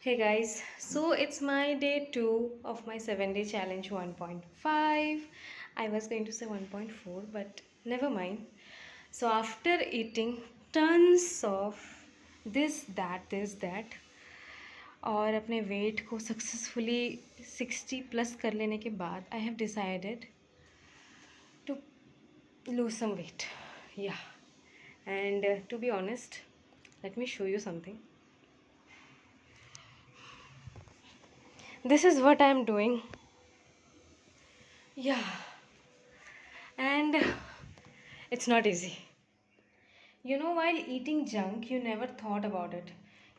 Hey guys, so it's my day 2 of my 7-day challenge 1.5. I was going to say 1.4, but never mind. So, after eating tons of this, that, और अपने wait को successfully 60 plus कर लेने के बाद I have decided to lose some weight. Yeah, and to be honest, let me show you something. This is what I'm doing. Yeah, and it's not easy. While eating junk, you never thought about it.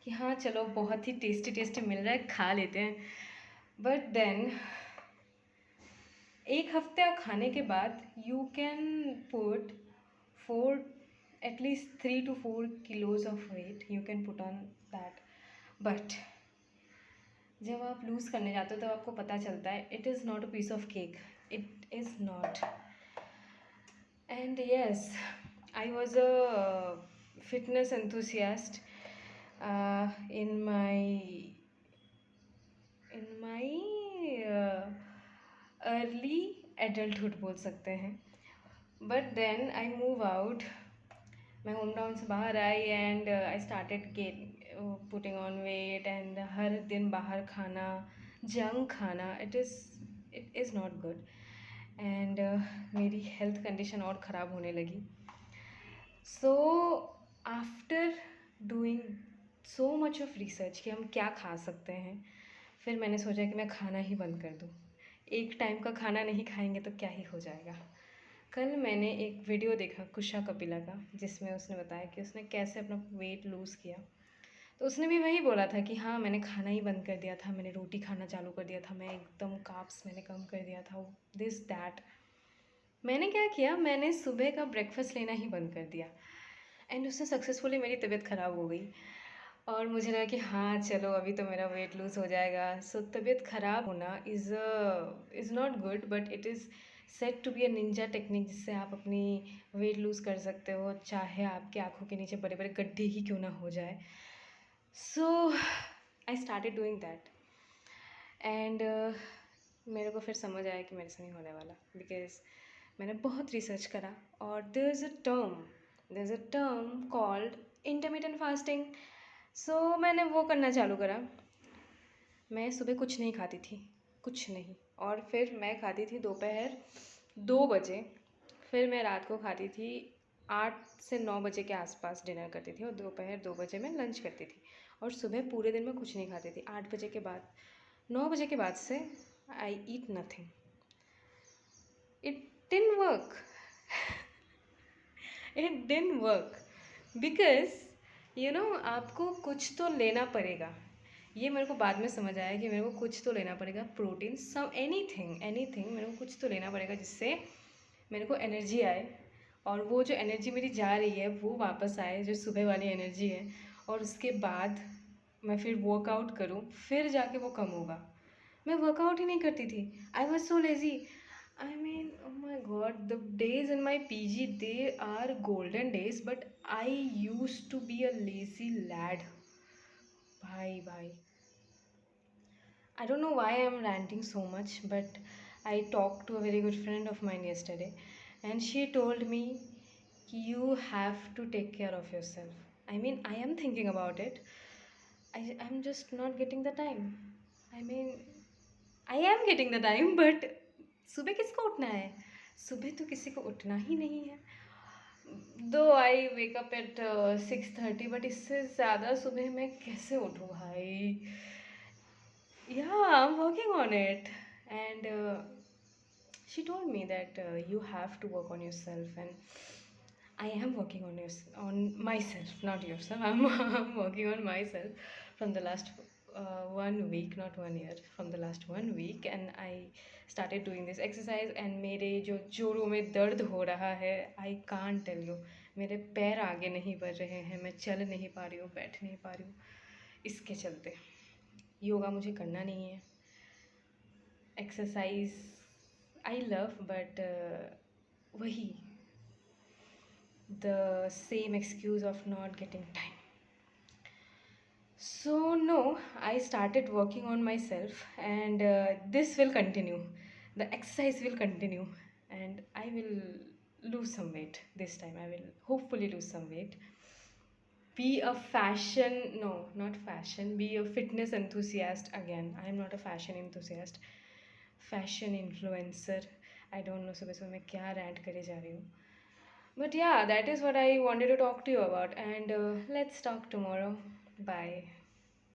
कि हाँ चलो बहुत ही tasty tasty मिल रहा है, खा लेते हैं. But then एक हफ्ते खाने के बाद you can put 4 at least 3 to 4 kilos of weight you can put on that. But जब आप लूज़ करने जाते हो तब आपको पता चलता है it is not a piece of cake. It is not. And yes, I was a fitness enthusiast in my early adulthood बोल सकते हैं. But then I move out. मैं होम टाउन से बाहर I and I started putting on weight and हर दिन बाहर खाना, जंक खाना. It is not good. And मेरी हेल्थ कंडीशन और ख़राब होने लगी. So after doing so much of research कि हम क्या खा सकते हैं, फिर मैंने सोचा कि मैं खाना ही बंद कर दूँ. एक टाइम का खाना नहीं खाएंगे तो क्या ही हो जाएगा. कल मैंने एक वीडियो देखा कुशा कपिला का, जिसमें उसने बताया कि उसने कैसे अपना वेट लूज़ किया. तो उसने भी वही बोला था कि हाँ मैंने खाना ही बंद कर दिया था, मैंने रोटी खाना चालू कर दिया था, मैं एकदम कार्ब्स मैंने कम कर दिया था, दिस दैट. मैंने क्या किया, मैंने सुबह का ब्रेकफास्ट लेना ही बंद कर दिया एंड उससे सक्सेसफुली मेरी तबीयत ख़राब हो गई. और मुझे लगा कि हाँ चलो अभी तो मेरा वेट लूज़ हो जाएगा. सो तबीयत ख़राब होना is not good, but it is said to be a ninja technique, जिससे आप अपनी वेट लूज़ कर सकते हो, चाहे आपकी आँखों के नीचे बड़े बड़े गड्ढे ही क्यों ना हो जाए. So I started doing that and मेरे को फिर समझ आया कि मेरे से नहीं होने वाला, बिकॉज मैंने बहुत रिसर्च करा. और there is a term called intermittent fasting. So मैंने वो करना चालू करा. मैं सुबह कुछ नहीं खाती थी, कुछ नहीं. और फिर मैं खाती थी दोपहर 2 बजे. फिर मैं रात को खाती थी 8 से 9 बजे के आसपास डिनर करती थी, और दोपहर 2 बजे में लंच करती थी. और सुबह पूरे दिन में कुछ नहीं खाती थी. 8 बजे के बाद, 9 बजे के बाद से I eat nothing. It didn't work. It didn't work because आपको कुछ तो लेना पड़ेगा. ये मेरे को बाद में समझ आया कि मेरे को कुछ तो लेना पड़ेगा, प्रोटीन, सम एनीथिंग मेरे को कुछ तो लेना पड़ेगा जिससे मेरे को एनर्जी आए. और वो जो एनर्जी मेरी जा रही है वो वापस आए, जो सुबह वाली एनर्जी है. और उसके बाद मैं फिर वर्कआउट करूँ, फिर जाके वो कम होगा. मैं वर्कआउट ही नहीं करती थी. I was so lazy. I mean, oh my god, the days in my PG, they are golden days, but I used to be a lazy lad. Bye. I don't know why I'm ranting so much, but I talked to a very good friend of mine yesterday, and she told me you have to take care of yourself. I mean, I am thinking about it. I'm just not getting the time. I mean, I am getting the time, but सुबह किसको उठना है? सुबह तो किसी को उठना ही नहीं है. दो आई वेक अप एट 6:30, बट इससे ज़्यादा सुबह मैं कैसे उठूँ भाई? Yeah, I'm working on it. And she told me that you have to work on yourself, and I am working on myself, not yourself. I'm working on myself from the last 1 week, not 1 year, from the last 1 week, and I started doing this exercise. And मेरे जो जोड़ों में दर्द हो रहा है, I can't tell you. मेरे पैर आगे नहीं बढ़ रहे हैं, मैं चल नहीं पा रही हूँ, बैठ नहीं पा रही हूँ. इसके चलते योगा मुझे करना नहीं है. एक्सरसाइज आई लव, बट वही the same excuse of not getting time. So, no, I started working on myself, and this will continue. The exercise will continue, and I will lose some weight this time. I will hopefully lose some weight. Be a fashion, no, not fashion, be a fitness enthusiast again. I am not a fashion enthusiast, fashion influencer. I don't know सुबह सुबह मैं क्या rant करे जा रही हूँ. But yeah, that is what I wanted to talk to you about, and let's talk tomorrow. Bye.